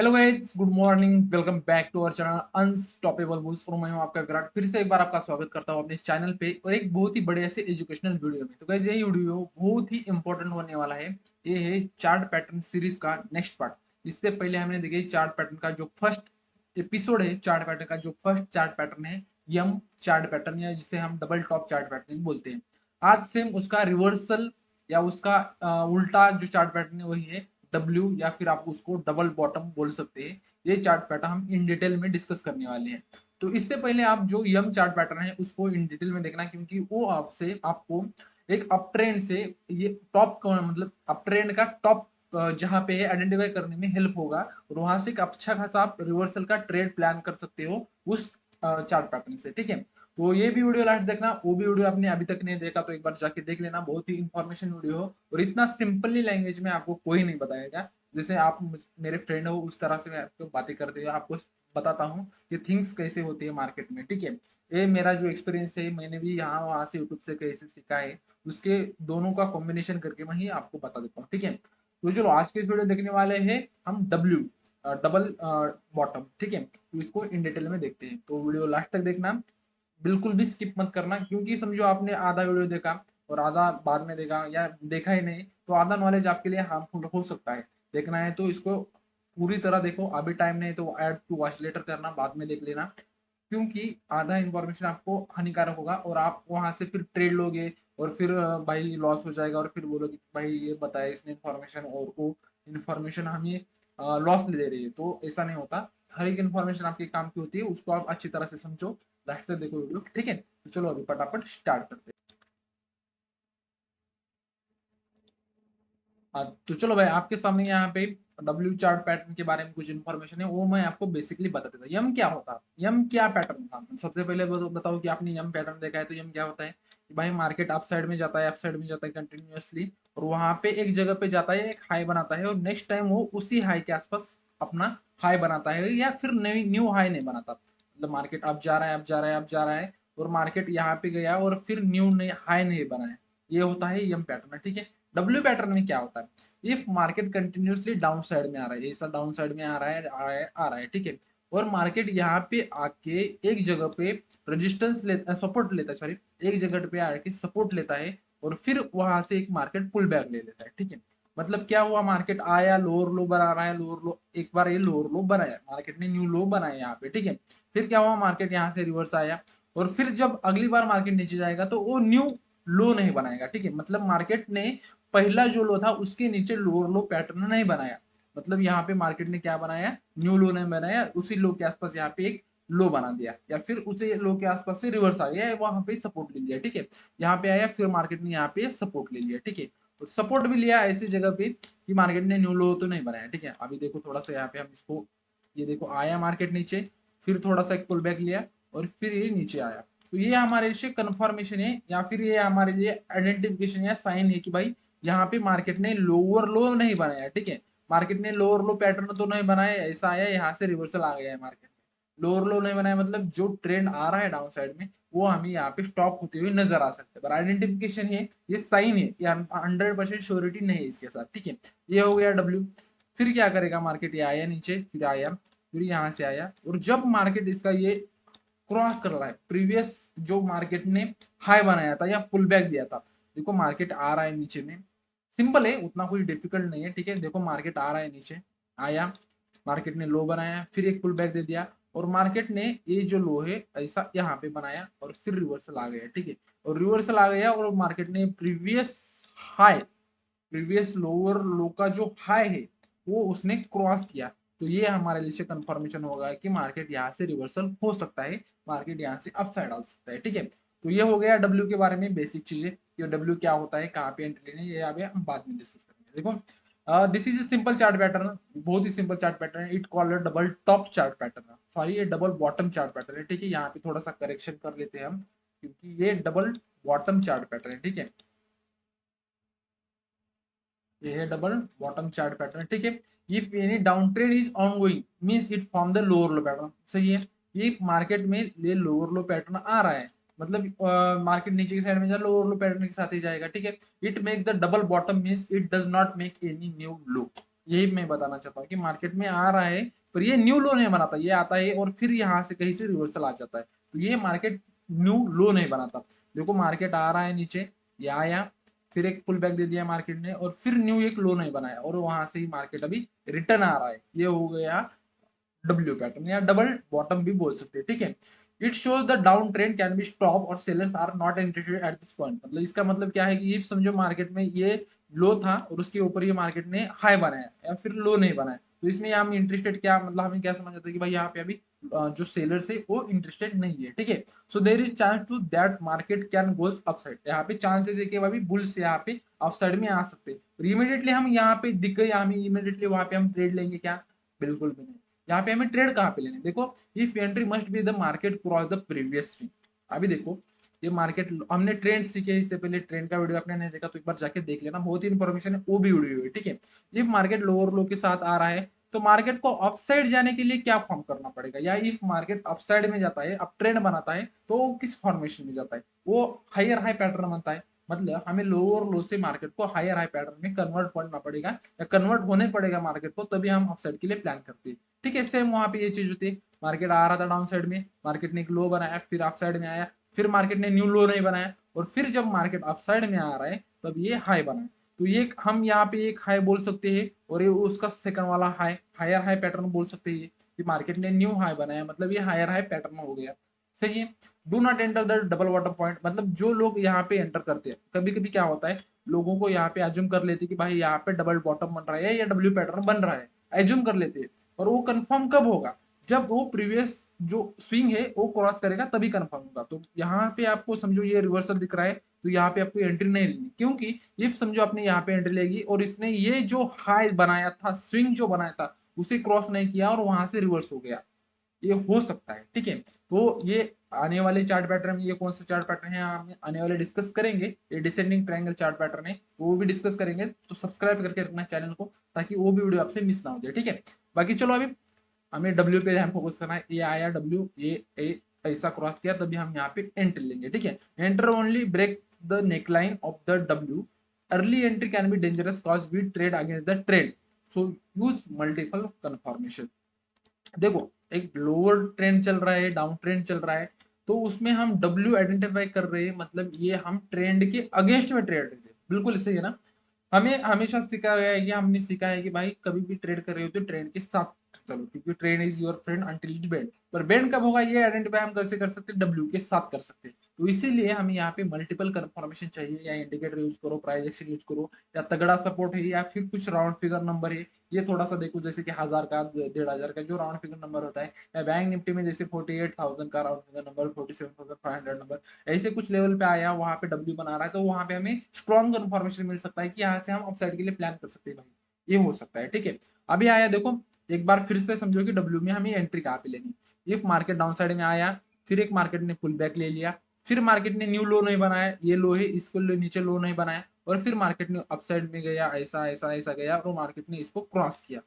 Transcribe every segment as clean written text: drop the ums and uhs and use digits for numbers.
Hello guys, good morning. Welcome back to our channel unstoppable bulls. मैं हूं आपका विराट, फिर से एक बार आपका स्वागत करता हूं अपने चैनल पे और एक बहुत ही बड़े ऐसे एजुकेशनल वीडियो में। तो गाइस, ये वीडियो बहुत ही इंपॉर्टेंट होने वाला है। ये है चार्ट पैटर्न सीरीज का नेक्स्ट पार्ट। इससे पहले हमने देखिए चार्ट पैटर्न का जो फर्स्ट एपिसोड है, चार्ट पैटर्न का जो फर्स्ट चार्ट पैटर्न है यम चार्ट पैटर्न, या जिसे हम डबल टॉप चार्ट पैटर्न बोलते हैं। आज सेम उसका रिवर्सल या उसका उल्टा जो चार्ट पैटर्न है वही है डब्ल्यू, या फिर आप उसको डबल बॉटम बोल सकते हैं। ये चार्ट पैटर्न हम इन डिटेल में डिस्कस करने वाले हैं। तो इससे पहले आप जो यम चार्ट पैटर्न है उसको इन डिटेल में देखना, क्योंकि वो आपसे आपको एक अप ट्रेंड से ये टॉप मतलब अप ट्रेंड का टॉप जहां पे है आइडेंटिफाई करने में हेल्प होगा, और वहां से एक अच्छा खासा आप रिवर्सल का ट्रेड प्लान कर सकते हो उस चार्ट पैटर्न से। ठीक है, तो ये भी वीडियो लास्ट देखना। वो भी वीडियो आपने अभी तक नहीं देखा तो एक बार जाके देख लेना। बहुत ही इंफॉर्मेशन वीडियो हो और इतना सिंपली लैंग्वेज में आपको कोई नहीं बताएगा। जैसे आप मेरे फ्रेंड हो उस तरह से मैं आपको बातें करते हुए आपको बताता हूँ कि थिंग्स कैसे होती है मार्केट में। ठीक है, ये मेरा जो एक्सपीरियंस है, मैंने भी यहाँ वहां से यूट्यूब से कैसे सीखा है, उसके दोनों का कॉम्बिनेशन करके मैं ही आपको बता देता हूँ। ठीक है, तो चलो आज के इस वीडियो देखने वाले हैं हम डब्ल्यू डबल बॉटम। ठीक है, तो इसको इन डिटेल में देखते हैं, तो वीडियो लास्ट तक देखना, बिल्कुल भी स्किप मत करना। क्योंकि समझो आपने आधा वीडियो देखा और आधा बाद में देखा या देखा ही नहीं, तो आधा नॉलेज आपके लिए हार्मफुल हो सकता है। देखना है तो इसको पूरी तरह देखो, अभी टाइम नहीं तो ऐड टू वॉच लेटर करना, बाद में देख लेना। क्योंकि आधा इंफॉर्मेशन आपको हानिकारक होगा और आप वहां से फिर ट्रेड लोगे और फिर भाई लॉस हो जाएगा, और फिर बोलोगे भाई ये बताया इसने इंफॉर्मेशन और वो इंफॉर्मेशन हमें लॉस ले रही है। तो ऐसा नहीं होता, हर एक इन्फॉर्मेशन आपके काम की होती है, उसको आप अच्छी तरह से समझो। लास्ट तक देखो वीडियो। ठीक है, तो चलो अभी फटाफट स्टार्ट करते हैं। तो चलो भाई, आपके सामने यहाँ पे डब्ल्यू चार्ट पैटर्न के बारे में कुछ इन्फॉर्मेशन है, वो मैं आपको बेसिकली बता देता हूँ। यम क्या होता है, यम क्या पैटर्न था। सबसे पहले बताओ कि आपने यम पैटर्न देखा है तो यम क्या होता है कि भाई मार्केट अप साइड में जाता है, अप साइड में जाता है कंटिन्यूअसली, और वहां पे एक जगह पे जाता है, एक हाई बनाता है, और नेक्स्ट टाइम वो उसी हाई के आसपास अपना हाई बनाता है, या फिर न्यू हाई नहीं बनाता। मतलब मार्केट अब जा रहा है, अब जा रहा है, अब जा रहा है, और मार्केट यहाँ पे गया और फिर न्यू हाई नहीं बनाया। ये होता है यम पैटर्न। ठीक है, डब्ल्यू पैटर्न में क्या होता है, if market continuously down side में आ रहा है, ऐसा डाउन साइड में आ रहा है, आ रहा है, आ रहा है। ठीक है, और मार्केट यहाँ पे आके एक जगह पे रेजिस्टेंस लेता, सपोर्ट लेता है, सॉरी, एक जगह पे आके सपोर्ट लेता है, और फिर वहां से एक मार्केट पुल बैक ले लेता है। ठीक है, मतलब क्या हुआ, मार्केट आया, लोअर लो बना रहा है, लोअर लो, एक बार ये लोअर लो बनाया, मार्केट ने न्यू लो बनाया यहाँ पे। ठीक है, फिर क्या हुआ, मार्केट यहाँ से रिवर्स आया, और फिर जब अगली बार मार्केट नीचे जाएगा तो वो न्यू लो नहीं बनाएगा। ठीक है, मतलब मार्केट ने पहला जो लो था उसके नीचे लोअर लो पैटर्न नहीं बनाया। मतलब यहाँ पे मार्केट ने क्या बनाया, न्यू लो नहीं बनाया, उसी लो के आसपास यहाँ पे एक लो बना दिया, या फिर उसे लो के आसपास से रिवर्स आ गया, वहां पे सपोर्ट ले लिया। ठीक है, यहाँ पे आया, फिर मार्केट ने यहाँ पे सपोर्ट ले लिया। ठीक है, तो सपोर्ट भी लिया ऐसी जगह पे कि मार्केट ने न्यू लो तो नहीं बनाया। ठीक है, अभी देखो थोड़ा सा यहाँ पे हम इसको, ये देखो आया मार्केट नीचे, फिर थोड़ा सा एक पुल बैक लिया, और फिर ये नीचे आया। तो ये हमारे लिए कंफर्मेशन है, या फिर ये हमारे लिए आइडेंटिफिकेशन या साइन है कि भाई यहाँ पे मार्केट ने लोअर लो नहीं बनाया। ठीक है, मार्केट ने लोअर लो पैटर्न तो नहीं बनाया, ऐसा आया यहाँ से रिवर्सल आ गया है मार्केट में। लोअर लो नहीं बनाया मतलब जो ट्रेंड आ रहा है डाउन साइड में वो हमें यहाँ पे स्टॉप होते हुए नजर आ सकते हैं। पर आइडेंटिफिकेशन है, ये साइन है, ये 100% श्योरिटी नहीं है इसके साथ। ठीक है, ये हो गया डब्ल्यू। फिर क्या करेगा मार्केट, ये आया नीचे, फिर आया, फिर यहाँ से आया, और जब मार्केट इसका ये क्रॉस कर रहा है प्रीवियस जो मार्केट ने हाई बनाया था या पुल बैक दिया था, देखो मार्केट आ रहा है नीचे में, सिंपल है, उतना कोई डिफिकल्ट नहीं है। ठीक है, देखो मार्केट आ रहा है नीचे, आया, मार्केट ने लो बनाया, फिर एक पुल बैक दे दिया, और मार्केट ने ये जो लो है ऐसा यहाँ पे बनाया, और फिर रिवर्सल आ गया। ठीक है, और रिवर्सल आ गया, और मार्केट ने प्रीवियस हाई, प्रीवियस लोअर लो का जो हाई है वो उसने क्रॉस किया। तो ये हमारे लिए कंफर्मेशन होगा कि मार्केट यहाँ से रिवर्सल हो सकता है, मार्केट यहाँ से अपसाइड आ सकता है। ठीक है, तो ये हो गया डब्ल्यू के बारे में बेसिक चीजें, कि डब्ल्यू क्या होता है, कहाँ पे एंट्री लेनी है, ये अभी हम बाद में डिस्कस करेंगे। देखो this is a simple chart pattern, बहुत ही सिंपल चार्ट पैटर्न है। It called double top chart pattern, sorry ये डबल बॉटम चार्ट पैटर्न है। ठीक है, यहाँ पे थोड़ा सा करेक्शन कर लेते हैं हम, क्योंकि ये डबल बॉटम चार्ट पैटर्न है। ठीक है, ये है डबल बॉटम चार्ट पैटर्न। ठीक है, if any down trend is ongoing means it form the lower low pattern. सही है, ये मार्केट में ये लोअर लो पैटर्न आ रहा है, मतलब मार्केट नीचे की साइड में जा लोअर लो पैटर्न के साथ ही जाएगा। ठीक है, it make the double bottom means it does not make any new low. यही मैं बताना चाहता हूँ कि मार्केट में आ रहा है पर ये न्यू लो नहीं बनाता, ये आता है और फिर यहाँ से कहीं से रिवर्सल आ जाता है, तो ये मार्केट न्यू लो नहीं बनाता। देखो मार्केट आ रहा है नीचे, ये आया, फिर एक पुल बैक दे दिया मार्केट ने और फिर न्यू एक लो नहीं बनाया और वहां से ही मार्केट अभी रिटर्न आ रहा है, ये हो गया डब्ल्यू पैटर्न या डबल बॉटम भी बोल सकते हैं, ठीक है। It shows the down trend can be stop और sellers are not interested at this point, मतलब इसका मतलब क्या है कि ये समझो मार्केट में ये लो था और उसके ऊपर ये मार्केट ने हाई बनाया या फिर लो नहीं बनाया, तो इसमें हम इंटरेस्टेड क्या मतलब हमें क्या समझ आता है कि भाई यहाँ पे अभी जो सेलर्स है वो इंटरेस्टेड नहीं है, ठीक है। So there is chance to that market can goes upside, यहाँ पे चांसेस है कि भाई बुल्स यहाँ पे अपसाइड में आ सकते हैं, और इमीडिएटली हम यहाँ पे दिख गए हमें इमीडिएटली वहां पे हम ट्रेड लेंगे क्या, बिल्कुल भी नहीं। यहाँ पे हमें ट्रेड कहाँ पे लेने, देखो if entry must be the market cross the previous swing. अभी देखो ये मार्केट हमने ट्रेंड सीखे, इससे पहले ट्रेंड का वीडियो आपने नहीं देखा तो एक बार जाके देख लेना, बहुत ही इंफॉर्मेशन है वो भी वीडियो है, ठीक है। इफ मार्केट लोअर लो के साथ आ रहा है तो मार्केट को अपसाइड जाने के लिए क्या फॉर्म करना पड़ेगा, या इफ मार्केट अपसाइड में जाता है अप ट्रेंड बनाता है तो वो किस फॉर्मेशन में जाता है, वो हायर हाई पैटर्न बनता है, मतलब हमें लोअर लो से मार्केट को हायर हाई पैटर्न में कन्वर्ट करना पड़ेगा या कन्वर्ट होने पड़ेगा मार्केट को, तभी हम अपसाइड के लिए प्लान करते हैं, ठीक है। सेम वहां पे ये चीज होती है, मार्केट आ रहा था डाउन साइड में, मार्केट ने एक लो बनाया, फिर अप साइड में आया, फिर मार्केट ने न्यू लो नहीं बनाया, और फिर जब मार्केट अप साइड में आ रहा है तब ये हाई बना, तो ये हम यहाँ पे एक हाई बोल सकते हैं और ये उसका सेकंड वाला हाई हायर हाई पैटर्न बोल सकते हैं, कि मार्केट ने न्यू हाई बनाया मतलब ये हायर हाई पैटर्न हो गया, सही है। Do not enter the double bottom point, मतलब जो लोग यहाँ पे एंटर करते हैं, कभी कभी क्या होता है लोगों को यहाँ पे एज्यूम कर लेते हैं कि भाई यहाँ पे डबल बॉटम बन रहा है या डब्ल्यू पैटर्न बन रहा है, एज्यूम कर लेते हैं, और वो कंफर्म कब होगा, जब वो प्रीवियस जो स्विंग है वो क्रॉस करेगा तभी कंफर्म होगा। तो यहाँ पे आपको समझो ये रिवर्सल दिख रहा है तो यहाँ पे आपको एंट्री नहीं लेनी, क्योंकि इफ समझो आपने यहाँ पे एंट्री लेगी और इसने ये जो हाई बनाया था स्विंग जो बनाया था उसे क्रॉस नहीं किया और वहां से रिवर्स हो गया, ये हो सकता है, ठीक है। तो ये आने वाले चार्ट पैटर्न में ये कौन सा चार्ट पैटर्न है हम आने वाले डिस्कस करेंगे, ये डिसेंडिंग ट्रायंगल चार्ट पैटर्न है तो वो भी डिस्कस करेंगे, तो सब्सक्राइब करके रखना चैनल को ताकि वो भी वीडियो आपसे मिस ना हो जाए, ठीक है। बाकी चलो अभी हमें डब्ल्यू पे ध्यान फोकस करना है, ये आया डब्ल्यू, ये ऐसा क्रॉस किया तभी हम यहाँ पे एंट्री लेंगे, ठीक है। Enter only break the neckline of the W, early entry can be dangerous cause we trade against the trend, so use multiple confirmation. देखो एक लोअर ट्रेंड चल रहा है डाउन ट्रेंड चल रहा है तो उसमें हम डब्ल्यू आइडेंटिफाई कर रहे हैं, मतलब ये हम ट्रेंड के अगेंस्ट में ट्रेड रहे, बिल्कुल सही है ना। हमें हमेशा सिखाया गया है कि हमने सीखा है कि भाई कभी भी ट्रेड कर रहे हो तो ट्रेंड के साथ चलो, क्योंकि trend is your friend until it bend, पर बेंड कब होगा ये आइडेंटिफाई हम कैसे कर सकते हैं, डब्ल्यू के साथ कर सकते हैं। तो इसीलिए हमें यहाँ पे मल्टीपल कंफर्मेशन चाहिए, या इंडिकेटर यूज करो, प्राइस एक्शन यूज करो, या तगड़ा सपोर्ट है या फिर कुछ राउंड फिगर नंबर है, ये थोड़ा सा देखो जैसे कि 1000 का 1500 का जो राउंड फिगर नंबर होता है, या बैंक निफ्टी में जैसे 48,000 का राउंड फिगर नंबर, 47,500 नंबर, ऐसे कुछ लेवल पे आया वहां पे डब्ल्यू बना रहा है तो वहां पे हमें स्ट्रॉन्ग कंफर्मेशन मिल सकता है कि यहाँ से हम अपसाइड के लिए प्लान कर सकते हैं भाई, ये हो सकता है, ठीक है। अभी आया देखो एक बार फिर से समझो कि डब्ल्यू में हमें एंट्री कहाँ पे लेनी, इफ मार्केट डाउन साइड में आया, फिर एक मार्केट ने पुल बैक ले लिया, फिर मार्केट ने न्यू लो नहीं बनाया, ये लो है इसको नीचे लो नहीं बनाया, और फिर मार्केट ने अपसाइड में गया, ऐसा ऐसा ऐसा गया और मार्केट ने इसको क्रॉस किया,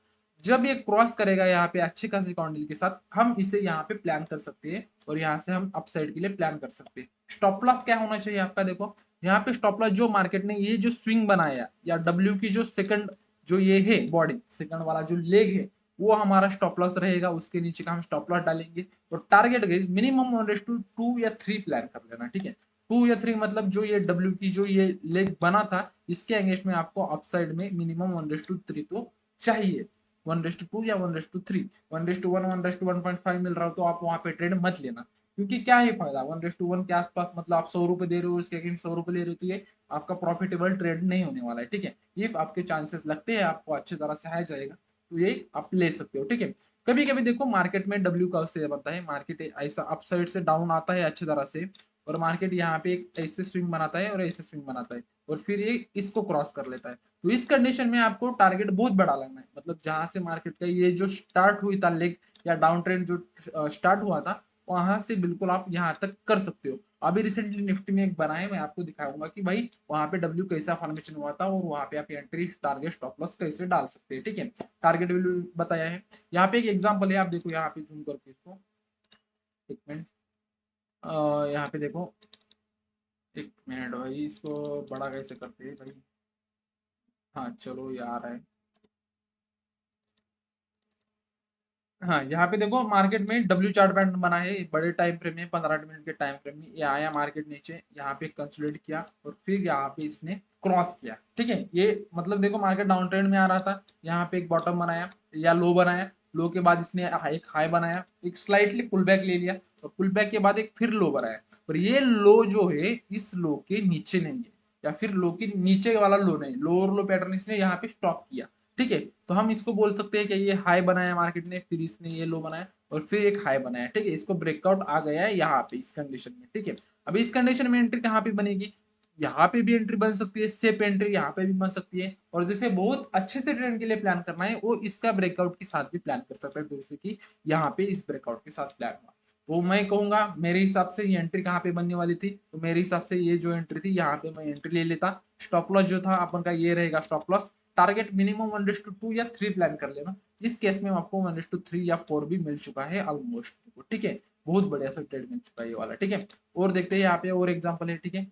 जब ये क्रॉस करेगा यहाँ पे अच्छी खासी काउंडल के साथ हम इसे यहाँ पे प्लान कर सकते हैं और यहाँ से हम अपसाइड के लिए प्लान कर सकते हैं। स्टॉप लॉस क्या होना चाहिए आपका, देखो यहाँ पे स्टॉप लॉस जो मार्केट ने ये जो स्विंग बनाया या डब्ल्यू की जो सेकंड जो ये है बॉडी सेकंड वाला जो लेग है वो हमारा स्टॉप लॉस रहेगा, उसके नीचे का हम स्टॉप लॉस डालेंगे और टारगेट गाइस मिनिमम 1:2 या 3 प्लान कर लेना, ठीक है। 2 या 3 मतलब जो ये डब्ल्यू की जो ये लेग बना था इसके अगेंस्ट में आपको अपसाइड में मिनिमम 1:3 तो चाहिए, 1:2 या 1:3, 1:1 1:1.5 मिल रहा हो तो आप वहां पे ट्रेड मत लेना, क्योंकि क्या ही फायदा 1:1 के आसपास, मतलब आप 100 रुपए दे रहे हो उसके अगेंस्ट 100 रुपए ले रहे हो तो ये आपका प्रॉफिटेबल ट्रेड नहीं होने वाला है, ठीक है। इफ आपके चांसेस लगते हैं आपको अच्छी तरह से आ जाएगा तो ये आप ले सकते हो, ठीक है। कभी कभी देखो मार्केट में डब्ल्यू कब से बनता है, मार्केट ऐसा अपसाइड से डाउन आता है अच्छी तरह से और मार्केट यहाँ पे एक ऐसे स्विंग बनाता है और ऐसे स्विंग बनाता है और फिर ये इसको क्रॉस कर लेता है, तो इस कंडीशन में आपको टारगेट बहुत बड़ा लगना है, मतलब जहां से मार्केट का ये जो स्टार्ट हुई था लेग या डाउन ट्रेंड जो स्टार्ट हुआ था वहां से बिल्कुल आप यहाँ तक कर सकते हो। अभी रिसेंटली निफ्टी में एक बना है मैं आपको दिखाऊंगा कि भाई वहां पे डब्ल्यू कैसा फॉर्मेशन हुआ था और वहां पे आप एंट्री टारगेट स्टॉप लॉस कैसे डाल सकते हैं, ठीक है। टारगेट वैल्यू बताया है, यहाँ पे एक एग्जांपल है, आप देखो यहाँ पे जूम करके इसको, एक मिनट, यहाँ पे देखो, एक मिनट भाई इसको बड़ा कैसे करते हैं भाई, हाँ चलो ये आ रहा है, हाँ, यहाँ पे देखो मार्केट में डब्ल्यू चार्ट पैटर्न बना है बड़े टाइम फ्रेम में, 15 मिनट के टाइम फ्रेम में। ये आया मार्केट नीचे, यहाँ पे कंसोलिडेट किया और फिर यहाँ पे इसने क्रॉस किया। ठीक है, ये मतलब देखो मार्केट डाउन ट्रेंड में आ रहा था, यहाँ पे एक बॉटम बनाया या लो बनाया, लो के बाद इसने एक हाई बनाया, एक स्लाइटली पुल बैक ले लिया और पुल बैक के बाद एक फिर लो बनाया। और ये लो जो है इस लो के नीचे नहीं है, या फिर लो के नीचे वाला लो नहीं, लोअर लो पैटर्न इसने यहाँ पे स्टॉप किया। ठीक है, तो हम इसको बोल सकते हैं कि ये हाई बनाया मार्केट ने, फिर इसने ये लो बनाया और फिर एक हाई बनाया। ठीक है, इसको ब्रेकआउट आ गया है यहाँ पे इस कंडीशन में। ठीक है, अब इस कंडीशन में एंट्री कहाँ पे बनेगी, यहाँ पे भी एंट्री बन सकती है, सेफ एंट्री यहाँ पे भी बन सकती है। और जैसे बहुत अच्छे से ट्रेंड के लिए प्लान करना है वो इसका ब्रेकआउट के साथ भी प्लान कर सकता है, जैसे कि यहाँ पे इस ब्रेकआउट के साथ प्लान हुआ। तो मैं कहूंगा मेरे हिसाब से ये एंट्री कहाँ पे बनने वाली थी, तो मेरे हिसाब से ये जो एंट्री थी यहाँ पे मैं एंट्री ले लेता। स्टॉप लॉस जो था अपन का ये रहेगा स्टॉप लॉस, टारगेट मिनिमम 1:2 या 3 प्लान कर लेना। इस केस में आपको 1:3 या 4 भी मिल चुका है ऑलमोस्ट। ठीक है, बहुत बढ़िया सा ट्रेड मिल चुका है ये वाला। ठीक है, और देखते हैं यहाँ पे और एग्जांपल है। ठीक है,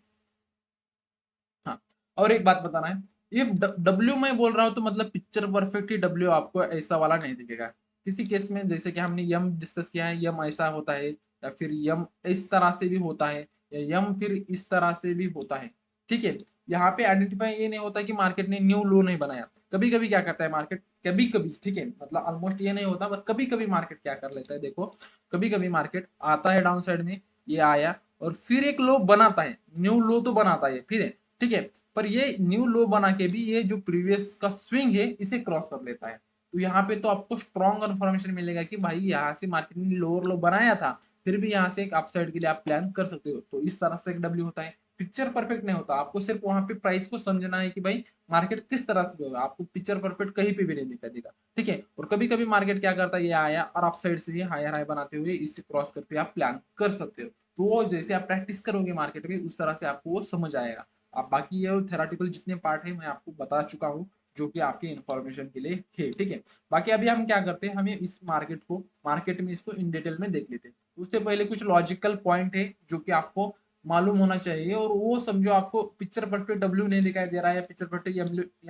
हाँ, और एक बात बताना है, ये डब्ल्यू मैं बोल रहा हूँ तो मतलब पिक्चर परफेक्ट ही डब्ल्यू आपको ऐसा वाला नहीं दिखेगा। किसी केस में जैसे कि हमने यम डिस्कस किया है, यम ऐसा होता है या फिर यम इस तरह से भी होता है या यम फिर इस तरह से भी होता है। ठीक है, यहाँ पे आइडेंटिफाई ये नहीं होता कि मार्केट ने न्यू लो नहीं बनाया। कभी कभी क्या करता है मार्केट, कभी कभी, ठीक है, मतलब ऑलमोस्ट ये नहीं होता पर कभी कभी मार्केट क्या कर लेता है, देखो कभी कभी मार्केट आता है डाउन साइड में, ये आया और फिर एक लो बनाता है, न्यू लो तो बनाता है फिर है। ठीक है, पर ये न्यू लो बना के भी ये जो प्रीवियस का स्विंग है इसे क्रॉस कर लेता है। तो यहाँ पे तो आपको स्ट्रॉन्ग कंफर्मेशन मिलेगा कि भाई यहाँ से मार्केट ने लोअर लो बनाया था, फिर भी यहाँ से एक अपसाइड के लिए आप प्लान कर सकते हो। तो इस तरह से एक डब्ल्यू होता है। पिक्चर परफेक्ट नहीं होता, आपको सिर्फ वहां पे प्राइस को समझना है कि भाई मार्केट किस तरह से होगा, आपको पिक्चर परफेक्ट कहीं पे भी नहीं दिखाई देगा। ठीक है, और कभी कभी मार्केट क्या करता है, ये आया और अपसाइड से ही हायर हाई बनाते हुए इसे क्रॉस करते आप प्लान कर सकते हो। तो वो जैसे आप प्रैक्टिस करोगे मार्केट में उस तरह से आपको वो समझ आएगा। अब बाकी ये थेराटिकल जितने पार्ट है मैं आपको बता चुका हूँ, जो कि आपके इंफॉर्मेशन के लिए है। ठीक है, बाकी अभी हम क्या करते हैं, हमें इस मार्केट में इसको इन डिटेल में देख लेते हैं। उससे पहले कुछ लॉजिकल पॉइंट है जो कि आपको मालूम होना चाहिए, और वो समझो आपको पिक्चर पर पे डब्ल्यू नहीं दिखाई दे रहा है या पिक्चर पर पे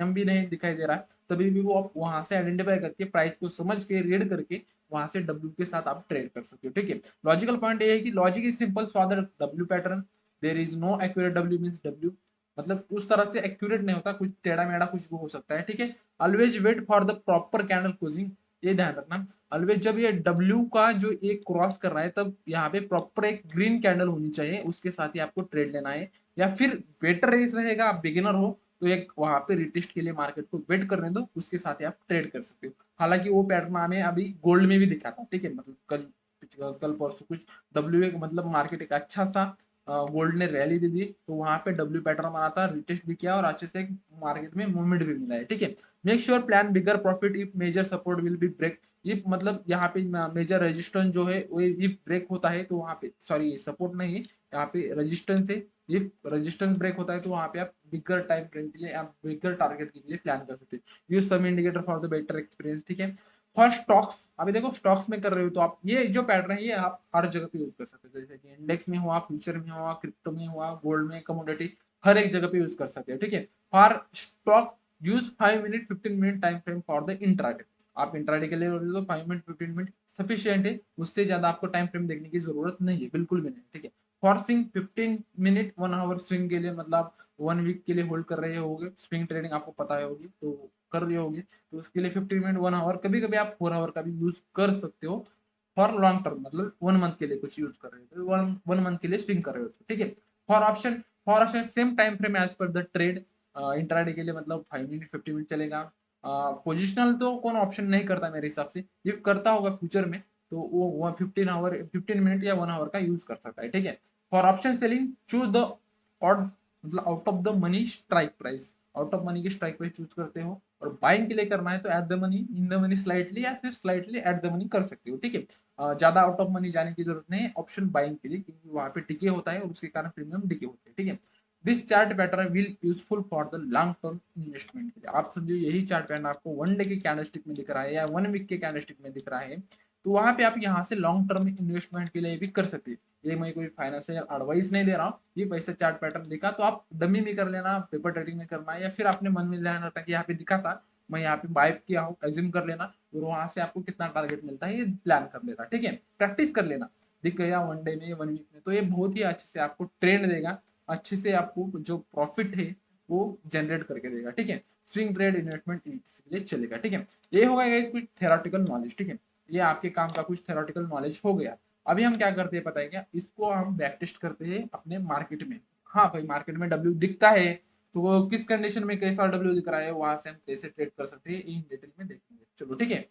एम भी नहीं दिखाई दे रहा है, तभी भी वो आप वहां से आइडेंटिफाई करके प्राइस को समझ के रीड करके वहां से डब्ल्यू के साथ आप ट्रेड कर सकते हो। ठीक है, लॉजिकल पॉइंट ये है कि logic is simple, so the W pattern there is no accurate W means W, मतलब उस तरह से एक्यूरेट नहीं होता, कुछ टेढ़ा मेढ़ा कुछ भी हो सकता है। ठीक है, always wait for the proper candle closing, ये ध्यान रखना। ऑलवेज जब ये डब्ल्यू का जो एक क्रॉस कर रहा है तब यहाँ पे प्रॉपर एक ग्रीन कैंडल होनी चाहिए, उसके साथ ही आपको ट्रेड लेना है। या फिर बेटर रहेगा, आप बिगिनर हो तो एक वहां पे रिटेस्ट के लिए मार्केट को वेट करने दो, उसके साथ ही आप ट्रेड कर सकते हो। हालांकि वो पैटर्न हमें अभी गोल्ड में भी दिखा था। ठीक है, मतलब कल परसों कुछ डब्ल्यू एक मतलब मार्केट एक अच्छा सा गोल्ड ने रैली दे दी, तो वहां पे डब्ल्यू पैटर्न बना था, रिटेस्ट भी किया और अच्छे से मार्केट में मूवमेंट भी मिला है। ठीक है, make sure plan bigger profit if major support will be break. ये मतलब यहाँ पे मेजर रेजिस्टेंस जो है वो इफ ब्रेक होता है तो वहां पे, सॉरी सपोर्ट नहीं है, यहाँ पे रेजिस्टेंस है। इफ रेजिस्टेंस ब्रेक होता है तो वहां पे आप बिगर टाइम फ्रेम के लिए, आप बिगर टारगेट के लिए प्लान कर सकते हो। Use some indicator for the better experience. ठीक है, फॉर स्टॉक्स, अभी देखो स्टॉक्स में कर रहे हो तो आप ये जो पैटर्न है ये आप हर जगह पे यूज कर सकते हो, जैसे कि इंडेक्स में हुआ, फ्यूचर में हुआ, क्रिप्टो में हुआ, गोल्ड में, कमोडिटी, हर एक जगह पे यूज कर सकते हो। ठीक है, for stock use 5 minute 15 minute time frame for the intraday. आप इंट्राडे के लिए तो 5 मिनट 15 मिनट सफिशियंट है, उससे ज्यादा आपको टाइम फ्रेम देखने की जरूरत नहीं है, बिल्कुल भी नहीं। ठीक है, for swing 15 minute 1 hour swing के लिए, मतलब 1 वीक के लिए होल्ड कर रहे होगे, स्विंग ट्रेडिंग आपको पता है होगी तो कर रही होगी, तो उसके लिए 15 मिनट 1 आवर, कभी कभी आप 4 आवर का भी यूज कर सकते हो। फॉर लॉन्ग टर्म मतलब 1 मंथ के लिए कुछ यूज कर रहे हो, वन मंथ के लिए स्विंग कर रहे हो। ठीक है, for option same time frame as per the trade. Intraday के लिए मतलब 5 मिनट 50 मिनट चलेगा। पोजिशनल तो कौन ऑप्शन नहीं करता मेरे हिसाब से, ये करता होगा फ्यूचर में तो वो 15 मिनट या 1 आवर का यूज कर सकता है। ठीक है, for option selling choose the odd, मतलब out of the money strike price, out of money की स्ट्राइक प्राइस चूज करते हो। और बाइंग के लिए करना है तो at the money, in the money slightly, या फिर स्लाइटली एट द मनी कर सकते हो। ठीक है, ज्यादा आउट ऑफ मनी जाने की जरूरत नहीं है ऑप्शन बाइंग के लिए, क्योंकि वहां पे डिके होता है और उसके कारण प्रीमियम डिके होते हैं। ठीक है, this chart pattern will useful for the long term investment के लिए। आप समझिए यही चार्ट पैटर्न आपको 1 डे के कैंडलस्टिक में दिख रहा है या 1 वीक के कैंडलस्टिक में दिख रहा है, तो वहां पे आप यहाँ से लॉन्ग टर्म इन्वेस्टमेंट के लिए भी कर सकते हैं। ये मैं कोई फाइनेंशियल एडवाइस नहीं दे रहा हूँ, ये पैसे चार्ट पैटर्न दिखा तो आप डमी में कर लेना, पेपर ट्रेडिंग में करना है, या फिर आपने मन में ध्यान रखना कि यहाँ पे दिखा था मैं यहाँ पे बाय किया हूँ एज्यूम कर लेना, और वहां से आपको कितना टारगेट मिलता है ये प्लान कर लेना, ठीक है, प्रैक्टिस कर लेना, दिख गया 1 डे में 1 वीक में, तो ये बहुत ही अच्छे से आपको ट्रेंड देगा, अच्छे से आपको जो प्रॉफिट है वो जनरेट करके देगा, ठीक है। स्विंग ट्रेड इन्वेस्टमेंट इसलिए चलेगा, ठीक है। ये होगा गाइस कुछ थेरोटिकल नॉलेज, ठीक है, ये आपके काम का कुछ थेरोटिकल नॉलेज हो गया। अभी हम क्या करते हैं पता है क्या, इसको हम बैक टेस्ट करते हैं अपने मार्केट में। हाँ भाई मार्केट में डब्ल्यू दिखता है, तो वो किस कंडीशन में कैसा डब्ल्यू दिख रहा है, वहां से हम कैसे ट्रेड कर सकते हैं इन डिटेल में देखेंगे, चलो ठीक है।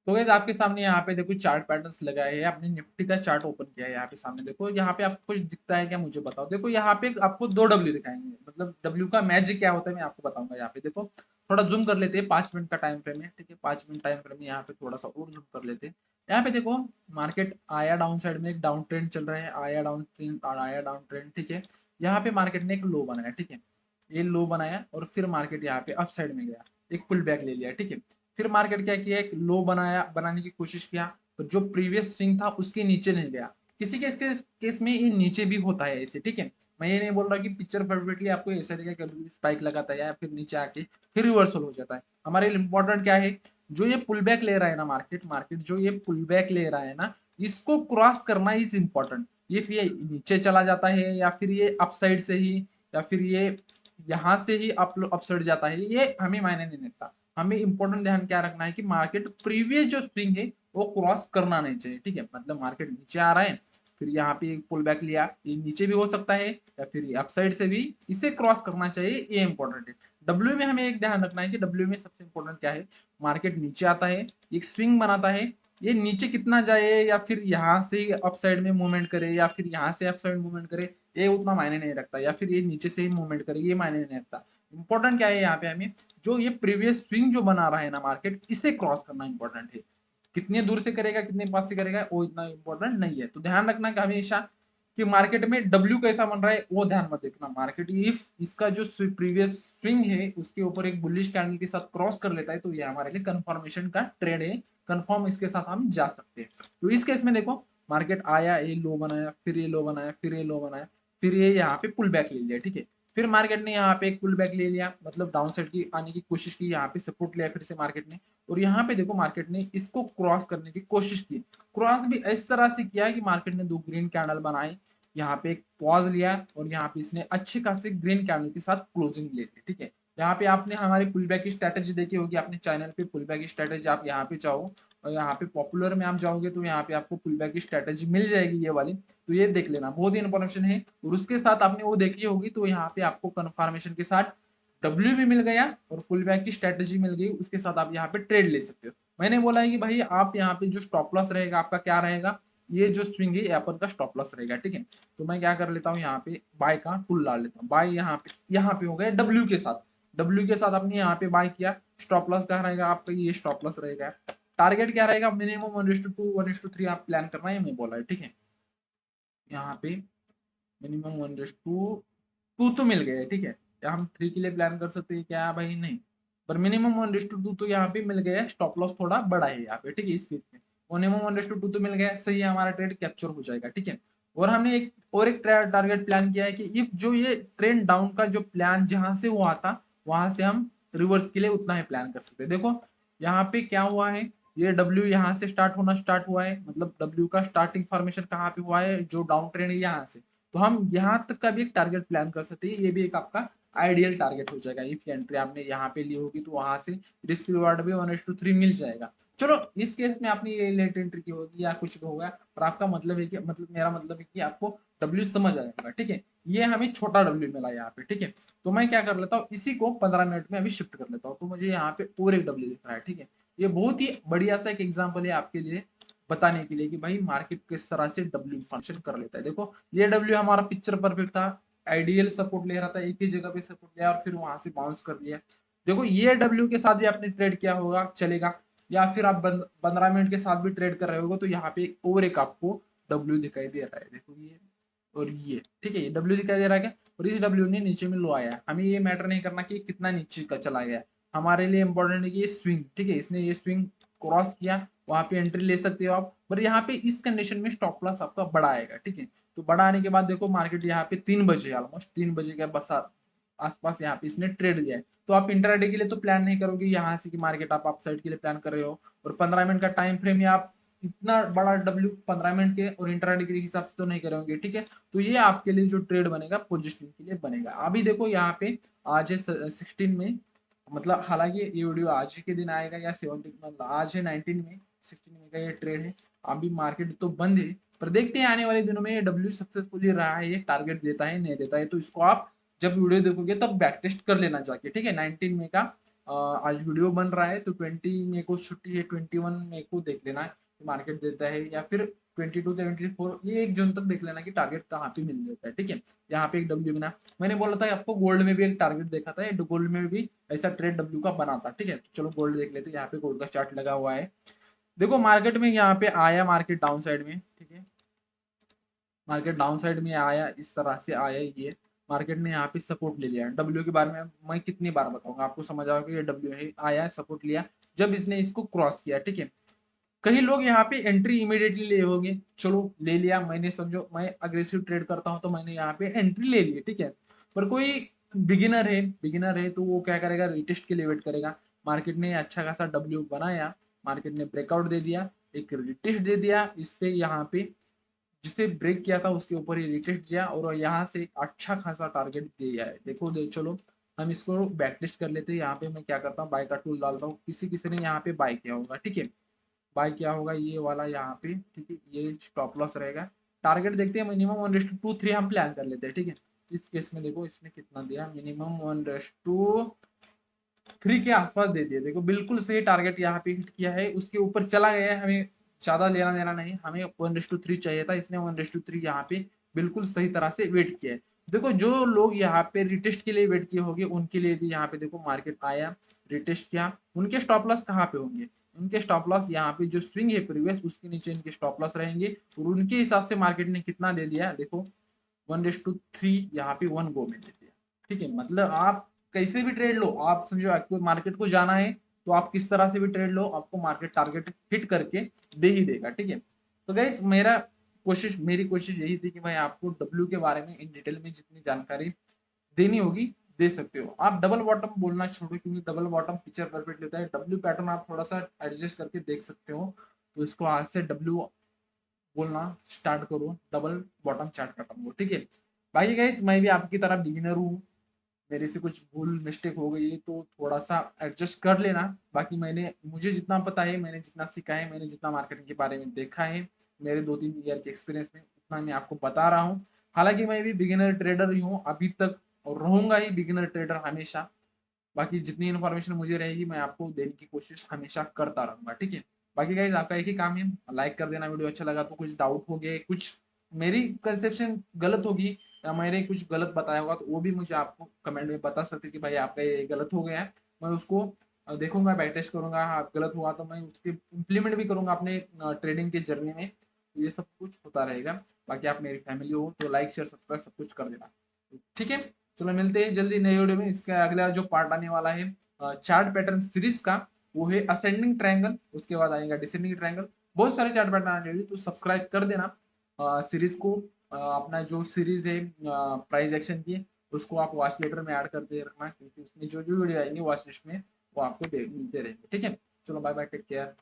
तो गाइस आपके सामने यहाँ पे देखो चार्ट पैटर्न्स लगाए हैं, आपने निफ्टी का चार्ट ओपन किया है, यहाँ पे सामने देखो, यहाँ पे आपको कुछ दिखता है क्या मुझे बताओ। देखो यहाँ पे आपको 2 डब्ल्यू दिखाएंगे, मतलब डब्ल्यू का मैजिक क्या होता है मैं आपको बताऊंगा। यहाँ पे देखो थोड़ा जूम कर लेते हैं, 5 मिनट का टाइम फ्रेम है, ठीक है, 5 मिनट टाइम फ्रेम में यहाँ पे थोड़ा सा और जूम कर लेते हैं। यहाँ पे देखो मार्केट आया डाउन साइड में, एक डाउन ट्रेंड चल रहा है, आया डाउन ट्रेंड और आया डाउन ट्रेंड, ठीक है। यहाँ पे मार्केट ने एक लो बनाया, ठीक है, ये लो बनाया और फिर मार्केट यहाँ पे अप साइड में गया, एक पुल बैक ले लिया, ठीक है। फिर मार्केट क्या किया, एक लो बनाने की कोशिश किया, तो जो प्रीवियस स्विंग था उसके नीचे नहीं गया। किसी केस में ये नीचे भी होता है ऐसे, ठीक है। मैं ये नहीं बोल रहा कि पिक्चर परफेक्टली आपको ऐसा दिखेगा, कभी स्पाइक लगाता है या फिर नीचे आके फिर रिवर्सल हो जाता है। हमारे लिए इंपॉर्टेंट क्या है, जो ये पुल बैक ले रहा है ना मार्केट मार्केट जो ये पुल बैक ले रहा है ना, इसको क्रॉस करना इज इम्पोर्टेंट। ये फिर नीचे चला जाता है या फिर ये अप साइड से ही या फिर ये यहाँ से ही अप साइड जाता है, ये हमें मायने नहीं देता। हमें इंपॉर्टेंट ध्यान क्या रखना है कि मार्केट प्रीवियस जो स्विंग है वो क्रॉस करना नहीं चाहिए, ठीक है। मतलब मार्केट नीचे आ रहा है, फिर यहाँ पे एक पुल बैक लिया, ये नीचे भी हो सकता है या फिर अपसाइड से भी, इसे क्रॉस करना चाहिए, ये इंपॉर्टेंट है। डब्ल्यू में हमें एक ध्यान रखना है कि डब्ल्यू में सबसे इंपॉर्टेंट क्या है, मार्केट नीचे आता है, एक स्विंग बनाता है, ये नीचे कितना जाए या फिर यहाँ से अप साइड में मूवमेंट करे या फिर यहाँ से अप साइड मूवमेंट करे, ये उतना मायने नहीं रखता, या फिर ये नीचे से ही मूवमेंट करे, ये मायने नहीं रखता। इंपॉर्टेंट क्या है यहाँ पे, हमें जो ये प्रीवियस स्विंग जो बना रहा है ना मार्केट, इसे क्रॉस करना इंपॉर्टेंट है। कितने दूर से करेगा कितने पास से करेगा वो इतना इंपॉर्टेंट नहीं है। तो ध्यान रखना कि हमेशा कि मार्केट में डब्ल्यू कैसा बन रहा है वो ध्यान मत देखना। मार्केट इफ इसका जो प्रीवियस स्विंग है उसके ऊपर एक बुलिश कैंडल के साथ क्रॉस कर लेता है, तो ये हमारे लिए कंफर्मेशन का ट्रेड है, कंफर्म इसके साथ हम जा सकते हैं। तो इस केस में देखो मार्केट आया, ये लो बनाया, फिर ये लो बनाया, फिर ये लो बनाया, फिर ये यहाँ पे पुल बैक ले लिया, ठीक है। फिर मार्केट ने यहाँ पे एक पुल बैक ले लिया, मतलब डाउन साइड की आने की कोशिश की, यहाँ पे सपोर्ट लिया फिर से मार्केट ने, और यहाँ पे देखो मार्केट ने इसको क्रॉस करने की कोशिश की। क्रॉस भी इस तरह से किया कि मार्केट ने 2 ग्रीन कैंडल बनाए, यहाँ पे एक पॉज लिया और यहाँ पे इसने अच्छे खासे ग्रीन कैंडल के साथ क्लोजिंग ले ली, ठीक है। यहाँ पे आपने हमारी पुल बैक की स्ट्रेटेजी देखी होगी अपने चैनल पे, पुल बैक की स्ट्रेटेजी आप यहाँ पे चाहो और यहाँ पे पॉपुलर में आप जाओगे तो यहाँ पे आपको पुल बैक की स्ट्रेटेजी मिल जाएगी ये वाली, तो ये देख लेना, बहुत ही इंफॉर्मेशन है। और उसके साथ आपने वो देखी होगी, तो यहाँ पे आपको कंफर्मेशन के साथ डब्ल्यू भी मिल गया और पुल बैक की स्ट्रेटेजी मिल गई, उसके साथ आप यहाँ पे ट्रेड ले सकते हो। मैंने बोला है कि भाई आप यहाँ पे जो स्टॉप लॉस रहेगा आपका क्या रहेगा, ये जो स्विंग है एप्पल का स्टॉप लॉस रहेगा, ठीक है। तो मैं क्या कर लेता हूँ, यहाँ पे बाय का टूल डाल लेता हूँ, बाय यहाँ पे हो गया डब्ल्यू के साथ, डब्ल्यू के साथ आपने यहाँ पे बाय किया, स्टॉप लॉस क्या रहेगा आपका, ये स्टॉप लॉस रहेगा। टारगेट क्या रहेगा, मिनिमम 1:2 1:3 आप प्लान करना है, मैं बोला है, ठीक है। यहाँ पे मिनिमम 1:2 तो मिल गया है, ठीक है। क्या हम 3 के लिए प्लान कर सकते हैं क्या भाई, नहीं, पर मिनिमम 1:2 तो यहाँ पे मिल गया है, स्टॉप लॉस थोड़ा बड़ा है यहाँ पे, ठीक है। इस केस में मिनिमम 1:2 तो मिल गया है, सही है, हमारा ट्रेड कैप्चर हो जाएगा, ठीक है। और हमने एक टारगेट प्लान किया है कि इफ जो ये ट्रेंड डाउन का जो प्लान जहां से हुआ था वहां से हम रिवर्स के लिए उतना ही प्लान कर सकते हैं। देखो यहाँ पे क्या हुआ है, ये डब्ल्यू यहाँ से स्टार्ट होना स्टार्ट हुआ है, मतलब डब्ल्यू का स्टार्टिंग फॉर्मेशन कहाँ पे हुआ है, जो डाउन ट्रेंड है यहाँ से, तो हम यहाँ तक का भी एक टारगेट प्लान कर सकते हैं, ये भी एक आपका आइडियल टारगेट हो जाएगा। इफ एंट्री आपने यहाँ पे ली होगी तो वहां से रिस्क रिवार्ड भी 1:3 मिल जाएगा। चलो इस केस में आपने ये लेट एंट्री की होगी या कुछ होगा, पर आपका मतलब है कि मतलब मेरा मतलब है कि आपको डब्ल्यू समझ आएगा, ठीक है। ये हमें छोटा डब्ल्यू मिला यहाँ पे, ठीक है। तो मैं क्या कर लेता हूँ, इसी को 15 मिनट में अभी शिफ्ट कर लेता हूँ, तो मुझे यहाँ पे और एक डब्ल्यू दिख रहा है, ठीक है। ये बहुत ही बढ़िया सा एक एग्जाम्पल है आपके लिए बताने के लिए कि भाई मार्केट किस तरह से डब्ल्यू फंक्शन कर लेता है। देखो ये डब्ल्यू हमारा पिक्चर परफेक्ट था, आइडियल सपोर्ट ले रहा था, एक ही जगह पे सपोर्ट लिया और फिर वहां से बाउंस कर लिया। देखो ये डब्ल्यू के साथ भी आपने ट्रेड किया होगा चलेगा, या फिर आप 15 मिनट के साथ भी ट्रेड कर रहे होगे, तो यहाँ पे और एक आपको डब्ल्यू दिखाई दे रहा है, देखो ये और ये, ठीक है, ये डब्ल्यू दिखाई दे रहा है क्या, और इस डब्ल्यू ने नीचे में लो आया है, हमें ये मैटर नहीं करना कि कितना नीचे का चला गया, हमारे लिए इंपॉर्टेंट है कि ये स्विंग, ठीक है, इसने ये स्विंग क्रॉस किया, वहां पे एंट्री ले सकते हो आप, पर यहाँ पे इस कंडीशन में स्टॉप लॉस आपका बड़ा आएगा, ठीक है। तो बड़ा आने के बाद देखो मार्केट यहाँ पे 3 बजे, ऑलमोस्ट 3 बजे के बस आसपास यहाँ पे इसने ट्रेड दिया है। तो आप इंट्राडे के लिए तो प्लान नहीं करोगे यहाँ से कि मार्केट आप अपसाइड के लिए प्लान कर रहे हो, और 15 मिनट का टाइम फ्रेम या आप इतना बड़ा डब्ल्यू 15 मिनट के और इंट्राडे के हिसाब से तो नहीं करोगे, ठीक है। तो ये आपके लिए जो ट्रेड बनेगा पोजिशनिंग के लिए बनेगा। अभी देखो यहाँ पे आज है 16 में, मतलब हालांकि ये वीडियो आज के दिन आएगा या 17, मतलब आज है 19 में, 16 में का ये ट्रेड है। अभी मार्केट तो बंद है, पर देखते हैं आने वाले दिनों में ये डब्ल्यू सक्सेसफुली रहा है, ये टारगेट देता है नहीं देता है। तो इसको आप जब वीडियो देखोगे तब बैक टेस्ट कर लेना जाके, ठीक है। 19 मई का आज वीडियो बन रहा है, तो 20 मई को छुट्टी है, 21 मई को देख लेना कि मार्केट देता है, या फिर 22 से 24 ये 1 जून तक देख लेना कि टारगेट कहाँ पे मिल जाता है, ठीक है। यहाँ पे एक डब्ल्यू बना, मैंने बोला था आपको गोल्ड में भी एक टारगेट देखा था, गोल्ड में भी ऐसा ट्रेड डब्ल्यू का बना था, ठीक है। तो चलो गोल्ड देख लेते हैं, यहाँ पे गोल्ड का चार्ट लगा हुआ है। देखो मार्केट में यहाँ पे आया, मार्केट डाउन साइड में, ठीक है, मार्केट डाउन साइड में आया, इस तरह से आया ये, मार्केट ने यहाँ पे सपोर्ट ले लिया। डब्ल्यू के बारे में मैं कितनी बार बताऊंगा, आपको समझ आओगे ये डब्ल्यू है, आया सपोर्ट लिया, जब इसने इसको क्रॉस किया, ठीक है। कई लोग यहाँ पे एंट्री इमीडिएटली ले होंगे, चलो ले लिया मैंने, समझो मैं अग्रेसिव ट्रेड करता हूँ तो मैंने यहाँ पे एंट्री ले ली, ठीक है। पर कोई बिगिनर है तो वो क्या करेगा, रिटेस्ट के लिए वेट करेगा। मार्केट ने अच्छा खासा डब्ल्यू बनाया, मार्केट ने ब्रेकआउट दे दिया, एक रिटेस्ट दे दिया इस पे, यहाँ पे जिसे ब्रेक किया था उसके ऊपर ही रिटेस्ट दिया, और यहाँ से अच्छा खासा टारगेट दिया है। देखो चलो हम इसको बैक टेस्ट कर लेते हैं। यहाँ पे मैं क्या करता हूँ, बाय का टूल डालता हूँ, किसी किसी ने यहाँ पे बाय किया होगा, ठीक है, बाय किया होगा ये वाला यहाँ पे, ठीक है, ये स्टॉप लॉस रहेगा। टारगेट देखते हैं, मिनिमम 1:2 3 हम प्लान कर लेते हैं, ठीक है। इस केस में देखो इसने कितना दिया, मिनिमम 1:3 के आसपास दे दिया। देखो बिल्कुल सही टारगेट यहाँ पे हिट किया है, उसके ऊपर चला गया है, हमें ज्यादा लेना देना नहीं, हमें 1:3 चाहिए था, इसने 1:3 यहाँ पे बिल्कुल सही तरह से वेट किया है। देखो जो लोग यहाँ पे रिटेस्ट के लिए वेट किए होंगे उनके लिए भी यहाँ पे देखो मार्केट आया, रिटेस्ट किया, उनके स्टॉप लॉस कहाँ पे होंगे, उनके स्टॉप लॉस यहाँ पे जो स्विंग है प्रीवियस उसके नीचे इनके स्टॉप लॉस रहेंगे, और उनके हिसाब से मार्केट ने कितना दे दिया, देखो 1:3 यहाँ पे 1 गो में दे दिया, ठीक है। मतलब आप कैसे भी ट्रेड लो, आप समझो आपको मार्केट को जाना है तो आप किस तरह से भी ट्रेड लो, आपको मार्केट टारगेट हिट करके दे ही देगा, ठीक है। तो गाइस मेरी कोशिश यही थी कि मैं आपको डब्ल्यू के बारे में इन डिटेल में जितनी जानकारी देनी होगी दे सकते हो। आप डबल बॉटम बोलना छोड़ो, क्योंकि डबल बॉटम पिक्चर परफेक्ट लेता है, डब्ल्यू पैटर्न आप थोड़ा सा एडजस्ट करके देख सकते हो। तो इसको आज से डब्ल्यू बोलना स्टार्ट करो, डबल बॉटम चार्ट पैटर्न को, ठीक है। बाकी गाइस मैं भी आपकी तरह बिगिनर हूँ, मेरे से कुछ भूल मिस्टेक हो गई है तो थोड़ा सा एडजस्ट कर लेना। बाकी मुझे जितना पता है, मैंने जितना सीखा है, मैंने जितना मार्केटिंग के बारे में देखा है, मेरे 2-3 ईयर के एक्सपीरियंस में उतना मैं आपको बता रहा हूँ। हालांकि मैं भी बिगिनर ट्रेडर ही हूँ अभी तक, और रहूंगा ही बिगिनर ट्रेडर हमेशा। बाकी जितनी इन्फॉर्मेशन मुझे रहेगी मैं आपको देने की कोशिश हमेशा करता रहूंगा, ठीक है। बाकी गाइज आपका एक ही काम है, लाइक कर देना वीडियो, अच्छा लगा तो, कुछ डाउट हो गए, कुछ मेरी कंसेप्शन गलत होगी या मैंने कुछ गलत बताया होगा तो वो भी मुझे आपको कमेंट में बता सकते कि भाई आपका ये गलत हो गया है। मैं उसको देखूंगा, बैक टेस्ट करूंगा, हाँ गलत हुआ तो मैं उसके इम्प्लीमेंट भी करूंगा अपने ट्रेडिंग के जर्नी में। तो ये सब कुछ होता रहेगा। बाकी आप मेरी फैमिली हो तो लाइक शेयर सब्सक्राइब सब कुछ कर देना, ठीक है। चलो मिलते हैं जल्दी नई वीडियो में। इसका अगला जो पार्ट आने वाला है चार्ट पैटर्न सीरीज का, वो है असेंडिंग ट्रायंगल, उसके बाद आएगा डिसेंडिंग ट्रायंगल, बहुत सारे चार्ट पैटर्न आने वाले, तो सब्सक्राइब कर देना सीरीज को। अपना जो सीरीज है प्राइस एक्शन की, उसको आप वॉच लेटर में ऐड करके रखना, क्योंकि उसमें जो जो वीडियो आएंगे वॉच लिस्ट में वो आपको मिलते रहेंगे, ठीक है। चलो बाय बाय, टेक केयर।